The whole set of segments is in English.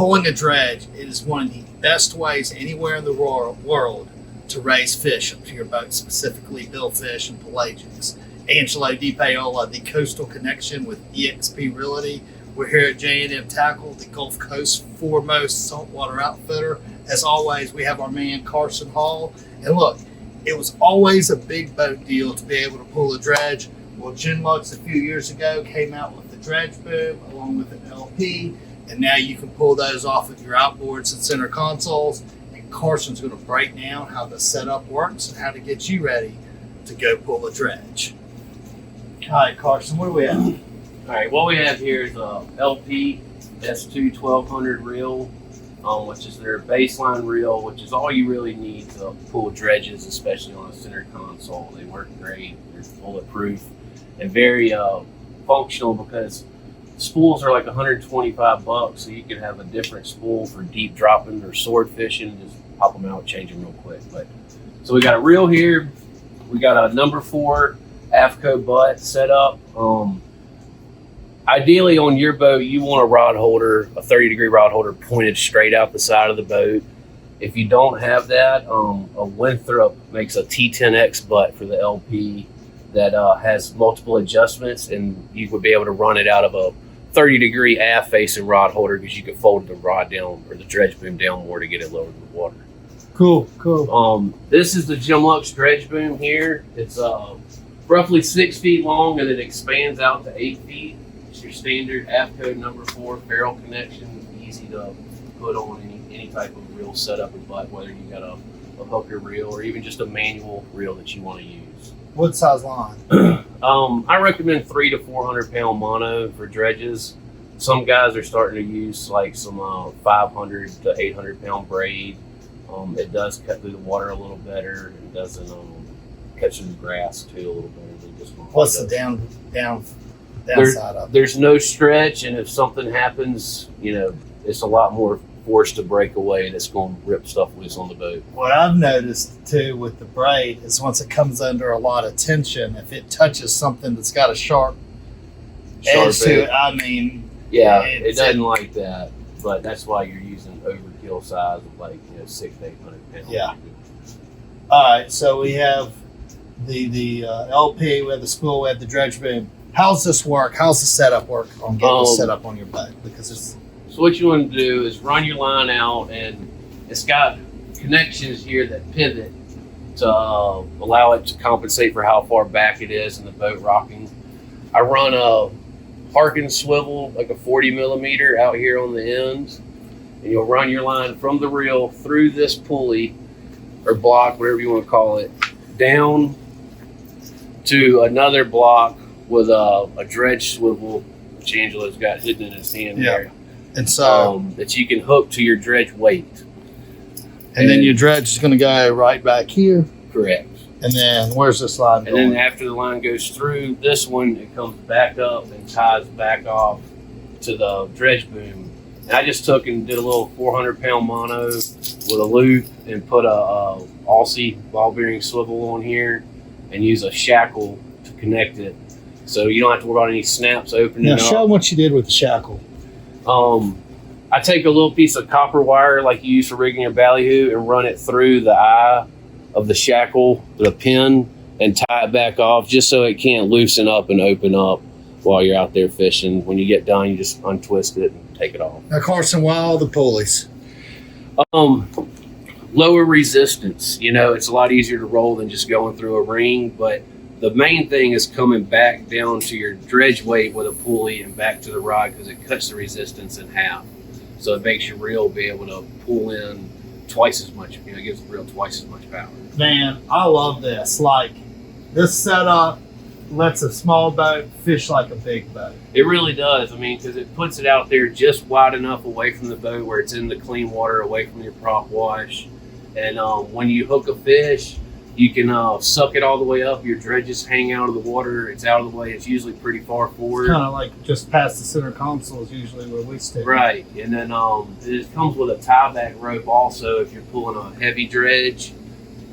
pulling a dredge is one of the best ways anywhere in the world to raise fish up to your boat, specifically billfish and pelagics. Angelo DePaola, the coastal connection with EXP Realty. We're here at J&M Tackle, the Gulf Coast foremost saltwater outfitter. As always, we have our man Carson Hall. And look, it was always a big boat deal to be able to pull a dredge. Well, Lux a few years ago came out with the Dredge Boom along with an LP, and now you can pull those off of your outboards and center consoles. And Carson's going to break down how the setup works and how to get you ready to go pull a dredge. All right, Carson, what do we have? All right, what we have here is a LP S2 1200 reel, which is their baseline reel, which is all you really need to pull dredges, especially on a center console. They work great, they're bulletproof, and very functional because spools are like 125 bucks, so you can have a different spool for deep dropping or sword fishing. Just pop them out, change them real quick. But so we got a reel here. We got a number 4 AFCO Butt set up. Ideally on your boat, you want a rod holder, a 30-degree rod holder pointed straight out the side of the boat. If you don't have that, a Winthrop makes a T10X butt for the LP that has multiple adjustments, and you would be able to run it out of a 30-degree aft-facing rod holder because you could fold the rod down or the dredge boom down more to get it lower in the water. Cool, cool. This is the J&M Lux Dredge Boom here. It's roughly 6 feet long, and it expands out to 8 feet. It's your standard AFCO number 4 barrel connection, easy to put on any type of reel setup and butt, whether you got a hooker reel or even just a manual reel that you want to use. What size line? I recommend 300 to 400 pound mono for dredges. Some guys are starting to use like some 500 to 800 pound braid. It does cut through the water a little better. It doesn't catch through the grass too a little better than this one. What's the downside of it? There's no stretch, and if something happens, it's a lot more force to break away that's going to rip stuff loose on the boat. What I've noticed too with the braid is once it comes under a lot of tension, if it touches something that's got a sharp edge to it, I mean, yeah, it doesn't like that, but that's why you're using overkill size of like 600 to 800 pounds. Yeah. All right, so we have the LP, we have the spool, we have the Dredge Boom. How's this work? How's the setup work on getting the setup on your boat? Because it's so what you want to do is run your line out, and it's got connections here that pivot to allow it to compensate for how far back it is in the boat rocking. I run a Harkin swivel, like a 40 millimeter out here on the ends, and you'll run your line from the reel through this pulley or block, whatever you want to call it, down to another block with a dredge swivel, which Angelo's got hidden in his hand there. And so that you can hook to your dredge weight. And then your dredge is going to go right back here. Correct. And then where's this line going? And then after the line goes through this one, it comes back up and ties back off to the dredge boom. And I just took and did a little 400 pound mono with a loop and put a Aussie ball bearing swivel on here and use a shackle to connect it. So you don't have to worry about any snaps opening up. Now show them what you did with the shackle. I take a little piece of copper wire like you use for rigging your ballyhoo and run it through the eye of the shackle, the pin, and tie it back off just so it can't loosen up and open up while you're out there fishing. When you get done, you just untwist it and take it off. Now, Carson, why all the pulleys? Lower resistance. It's a lot easier to roll than just going through a ring, but the main thing is coming back down to your dredge weight with a pulley and back to the rod because it cuts the resistance in half. So it makes your reel be able to pull in twice as much. It gives the reel twice as much power. Man, I love this. Like, this setup lets a small boat fish like a big boat. It really does. Because it puts it out there just wide enough away from the boat where it's in the clean water, away from your prop wash. And when you hook a fish, you can suck it all the way up. Your dredges hang out of the water. It's out of the way. It's usually pretty far forward. Kind of like just past the center console is usually where we stick. Right. And then it comes with a tie back rope also if you're pulling a heavy dredge,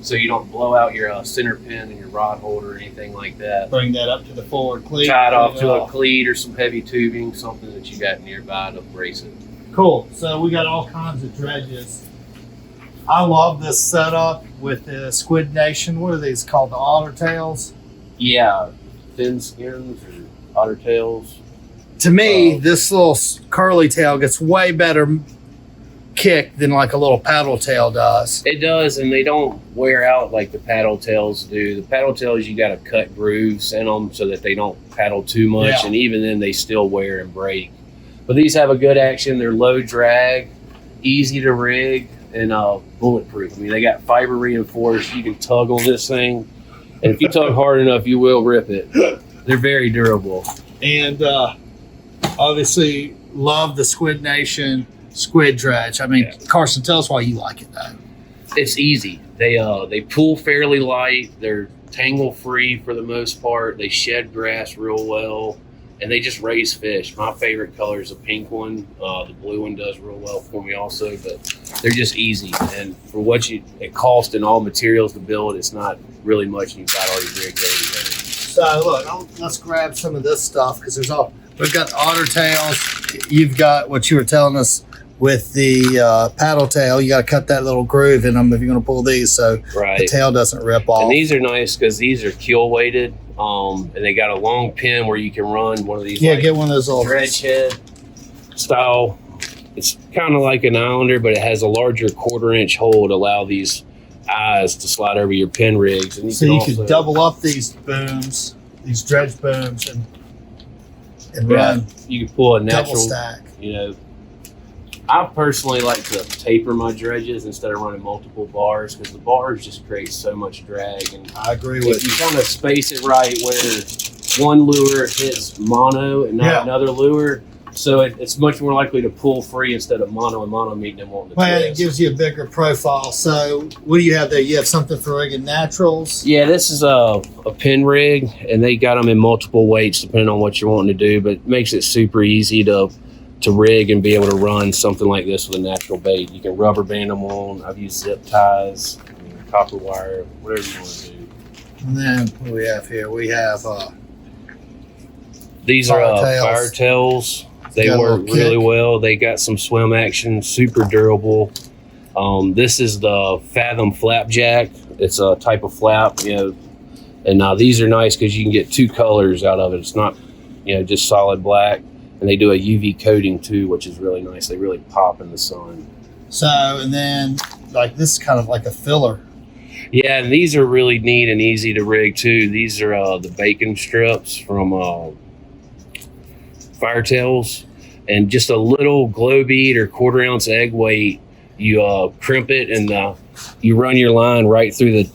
so you don't blow out your center pin and your rod holder or anything like that. Bring that up to the forward cleat. Tie it off to a cleat or some heavy tubing, something that you got nearby to brace it. Cool. So we got all kinds of dredges. I love this setup with the Squid Nation. What are these called? The otter tails? Yeah, fin skins or otter tails. To me, this little curly tail gets way better kick than like a little paddle tail does. It does, and they don't wear out like the paddle tails do. The paddle tails, you got to cut grooves in them so that they don't paddle too much, Yeah. and even then they still wear and break. But these have a good action. They're low drag, easy to rig, and bulletproof. I mean, they got fiber reinforced. You can tug on this thing, and if you tug hard enough, you will rip it. They're very durable. And obviously, love the Squid Nation squid dredge. I mean, Yeah. Carson, tell us why you like it though. It's easy. They pull fairly light. They're tangle free for the most part. They shed grass real well, and they just raise fish. My favorite color is the pink one. The blue one does real well for me also, but they're just easy. And for what it costs and all materials to build, it's not really much. And you've got already rigged ready to go. So look, let's grab some of this stuff because we've got the otter tails. You've got what you were telling us with the paddle tail. You got to cut that little groove in them if you're going to pull these, so Right. the tail doesn't rip off. And these are nice because these are keel weighted, and they got a long pin where you can run one of these. Yeah, like, get one of those little dredge head style. It's kind of like an islander, but it has a larger 1/4 inch hole to allow these eyes to slide over your pin rigs. And so you also, could double up these booms, these dredge booms, and Yeah, run you can pull a double natural. stack. You know, I personally like to taper my dredges instead of running multiple bars because the bars just create so much drag. And I agree if with you you. kind of space it right, where one lure hits mono and not Yeah. another lure. So it's much more likely to pull free instead of mono and mono meeting and wanting to Well, it twist. gives you a bigger profile. So what do you have there? You have something for rigging naturals? Yeah, this is a pin rig, and they got them in multiple weights depending on what you're wanting to do, but it makes it super easy to rig and be able to run something like this with a natural bait. You can rubber band them on. I've used zip ties, copper wire, whatever you want to do. And then what do we have here? We have These are Firetails. fire tails. They Got a work little really kick. well. They got some swim action, super durable. This is the Fathom Flapjack. It's a type of flap, and these are nice because you can get two colors out of it. It's not, just solid black, and they do a UV coating too, which is really nice. They really pop in the sun. so, and then like this is kind of like a filler. Yeah, and these are really neat and easy to rig too. These are the bacon strips from Firetails, and just a little glow bead or 1/4 ounce egg weight. You crimp it and you run your line right through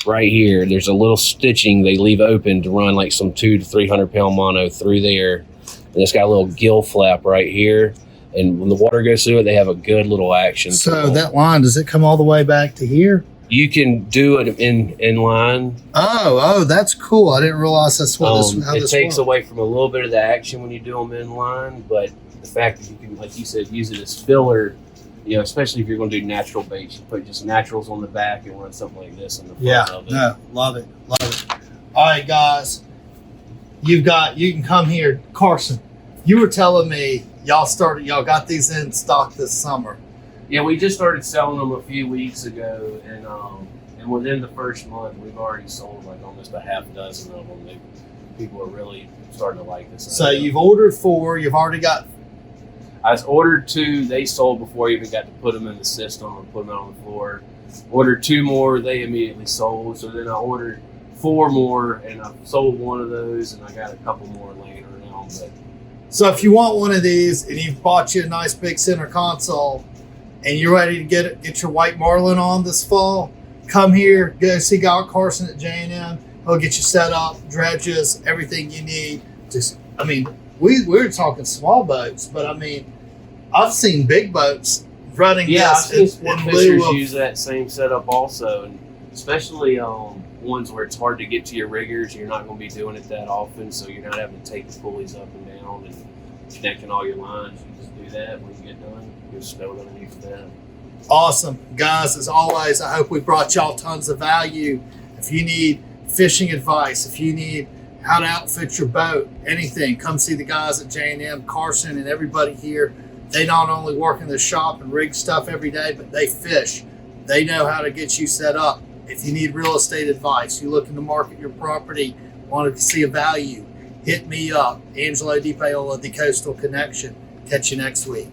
right here. There's a little stitching they leave open to run like some 200 to 300 pound mono through there. And it's got a little gill flap right here. And when the water goes through it, they have a good little action. So that line, does it come all the way back to here? You can do it in line. Oh, that's cool. I didn't realize that's what how It this takes works. away from a little bit of the action when you do them in line, but the fact that you can, like you said, use it as filler, especially if you're going to do natural baits, you put just naturals on the back and run something like this in the front Yeah, of it. no, love it. All right, guys, you can come here. Carson, you were telling me y'all got these in stock this summer. Yeah, we just started selling them a few weeks ago, and within the first month, we've already sold like almost a half dozen of them. People are really starting to like this. So you've ordered 4, you've already got. I ordered 2. They sold before I even got to put them in the system and put them out on the floor. Ordered 2 more. They immediately sold. So then I ordered 4 more, and I sold one of those, and I got a couple more laying around. But So if you want one of these and you've bought you a nice big center console and you're ready to get your white marlin on this fall, come here, go see Carson at J&M. He'll get you set up, dredges, everything you need. We're talking small boats, but I've seen big boats running yeah, I've seen this sport in fishers lieu of. use that same setup also, and especially ones where it's hard to get to your riggers. You're not going to be doing it that often, so you're not having to take the pulleys up and down and connecting all your lines. You just do that when you get done. You just stow it underneath the bed. Awesome. Guys, as always, I hope we brought y'all tons of value. If you need fishing advice, if you need how to outfit your boat, anything, come see the guys at J&M, Carson, and everybody here. They not only work in the shop and rig stuff every day, but they fish. They know how to get you set up. If you need real estate advice, you're looking to market your property, wanted to see a value, hit me up. Angelo DePaola, The Coastal Connection. Catch you next week.